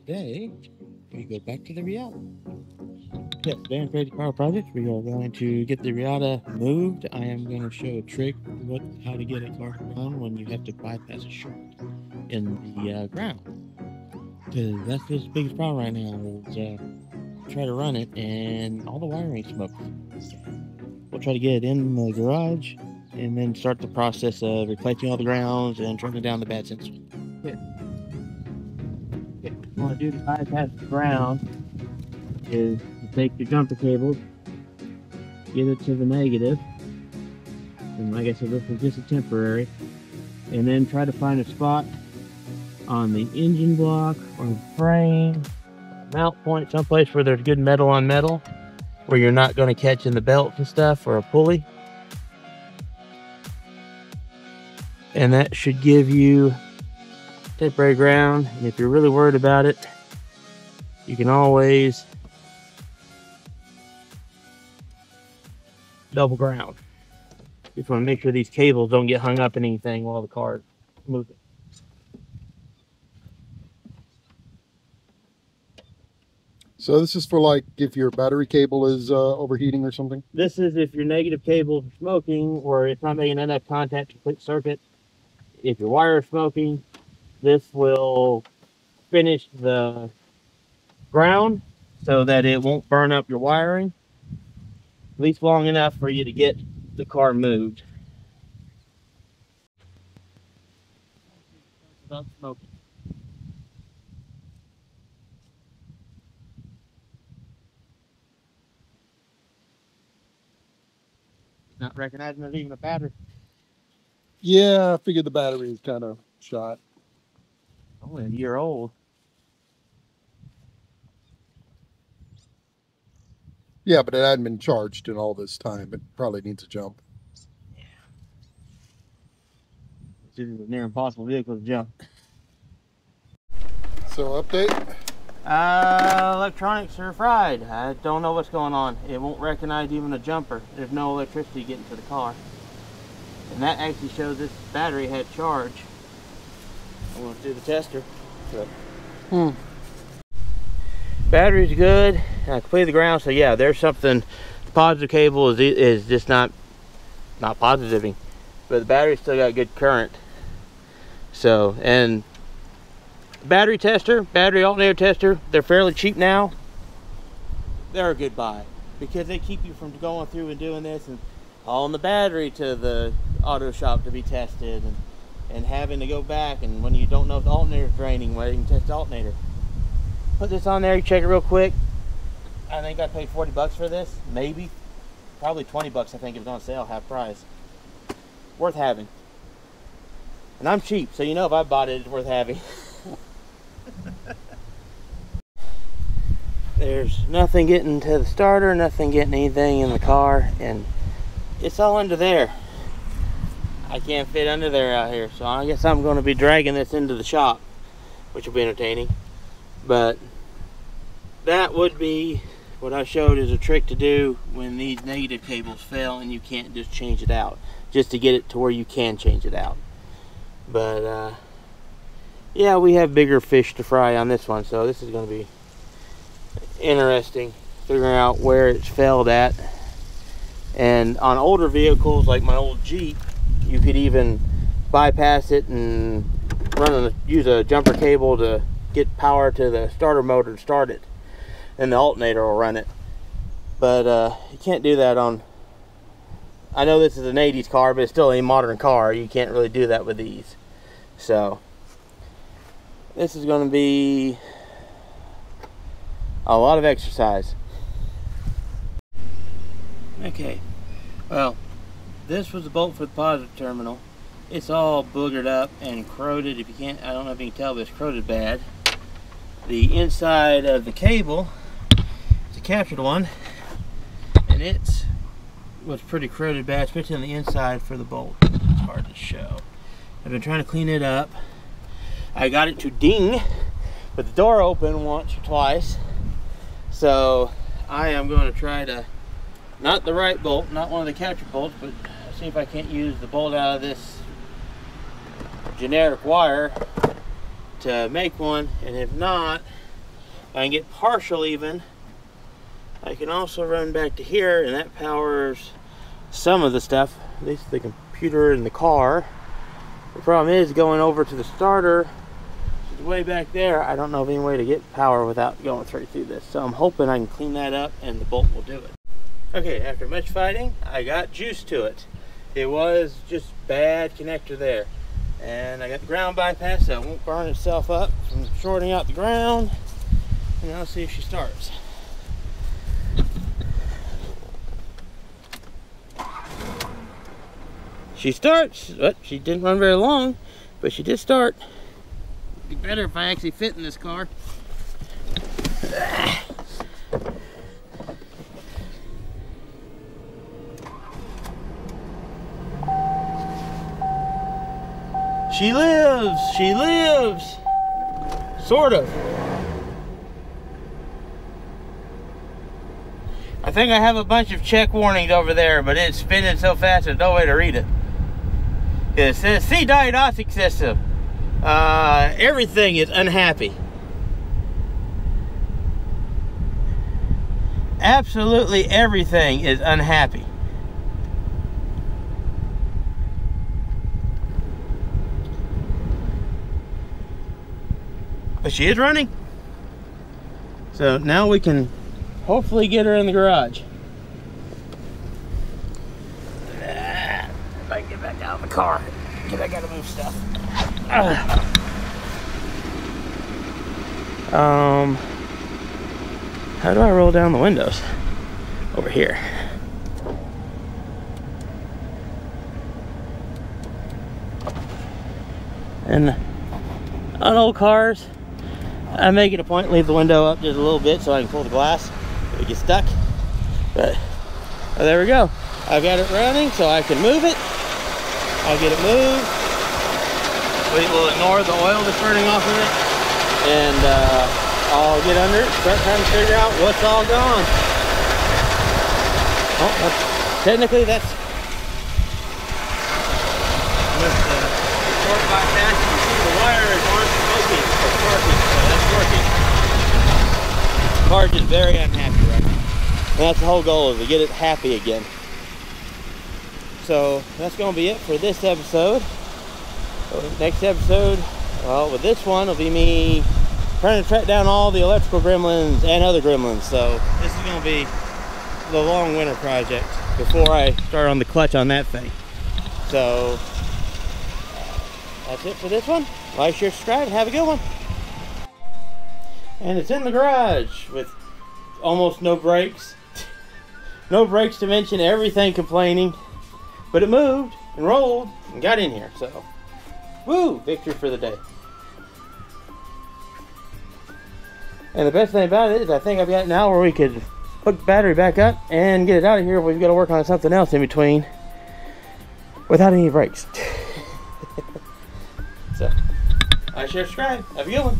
Today, we go back to the Reatta. Yes, today on Crazy Car Project, we are going to get the Reatta moved. I am going to show a trick how to get a car to run when you have to bypass a shaft in the ground. Because that's his biggest problem right now is try to run it and all the wiring smoke. We'll try to get it in the garage and then start the process of replacing all the grounds and turning down the bad sensors. Okay. What you want to do to bypass the ground is to take your jumper cables, get it to the negative, and like I said, this is just a temporary, and then try to find a spot on the engine block or the frame, mount point, someplace where there's good metal on metal, where you're not going to catch in the belt and stuff or a pulley. And that should give you temporary ground. And if you're really worried about it, you can always double ground. Just want to make sure these cables don't get hung up in anything while the car is moving. So this is for like if your battery cable is overheating or something? This is if your negative cable is smoking or it's not making enough contact to complete circuit. If your wire is smoking, this will finish the ground so that it won't burn up your wiring, at least long enough for you to get the car moved. Stop smoking. Not recognizing there's even a battery. Yeah, I figured the battery is kind of shot. Only a year old. Yeah, but it hadn't been charged in all this time. It probably needs a jump. Yeah. It's a near impossible vehicle to jump. So update? Electronics are fried. I don't know what's going on. It won't recognize even a jumper. There's no electricity getting to the car. And that actually shows this battery had charge. I'm going to do the tester. So. Battery's good. I completed the ground, so yeah, there's something. The positive cable is just not positiving, but the battery still got good current. So, and battery tester, battery alternator tester, they're fairly cheap now. They're a good buy because they keep you from going through and doing this and hauling the battery to the auto shop to be tested and having to go back, and when you don't know if the alternator is draining, well, you can test the alternator. Put this on there, you check it real quick. I think I paid 40 bucks for this, maybe. Probably 20 bucks, I think it was on sale, half price. Worth having. And I'm cheap, so you know if I bought it, it's worth having. There's nothing getting to the starter, nothing getting anything in the car, and it's all under there. I can't fit under there out here, so I guess I'm going to be dragging this into the shop, which will be entertaining. But that would be what I showed as a trick to do when these negative cables fail and you can't just change it out, just to get it to where you can change it out. But yeah, we have bigger fish to fry on this one, so this is going to be interesting figuring out where it's failed at. And on older vehicles like my old Jeep, you could even bypass it and use a jumper cable to get power to the starter motor to start it, and the alternator will run it. But you can't do that on, I know this is an 80s car, but it's still a modern car. You can't really do that with these. So this is going to be a lot of exercise. Okay, well, this was the bolt for the positive terminal. It's all boogered up and corroded. If you can't, I don't know if you can tell, but it's corroded bad. The inside of the cable is a captured one, and it was pretty corroded bad, especially on the inside for the bolt. It's hard to show. I've been trying to clean it up. I got it to ding with the door open once or twice, so I am going to try to, not the right bolt, not one of the captured bolts, but see if I can't use the bolt out of this generic wire to make one, and if not, I can get partial even. I can also run back to here, and that powers some of the stuff, at least the computer in the car. The problem is going over to the starter, which is way back there. I don't know of any way to get power without going straight through this. So I'm hoping I can clean that up and the bolt will do it. Okay, after much fighting, I got juice to it. It was just bad connector there. And I got the ground bypass so it won't burn itself up from shorting out the ground. And now let's see if she starts. She starts, but she didn't run very long, but she did start. It'd be better if I actually fit in this car. She lives, sort of. I think I have a bunch of check warnings over there, but it's spinning so fast there's no way to read it. It says, see diagnostic system. Everything is unhappy. Absolutely everything is unhappy. But she is running. So now we can hopefully get her in the garage. If I can get back out of the car, because I gotta move stuff. How do I roll down the windows? Over here. And on old cars, I make it a point to leave the window up just a little bit so I can pull the glass if it gets stuck. But there we go. I've got it running so I can move it. I'll get it moved. We will ignore the oil that's burning off of it. And I'll get under it, start trying to figure out what's all gone. Oh, technically that's with the short bypass. You see the wire is on smoking or sparking, so that's working. The car's just very unhappy right now. And that's the whole goal, is to get it happy again. So that's going to be it for this episode. So next episode, well, with this one, it'll be me trying to track down all the electrical gremlins and other gremlins. So this is going to be the long winter project before I start on the clutch on that thing. So that's it for this one. Like, share, subscribe, and have a good one. And it's in the garage with almost no brakes. No brakes to mention everything complaining. But it moved and rolled and got in here. So, woo! Victory for the day. And the best thing about it is I think I've got now where we could hook the battery back up and get it out of here. We've got to work on something else in between without any brakes. So, like, share, subscribe. Have a good one.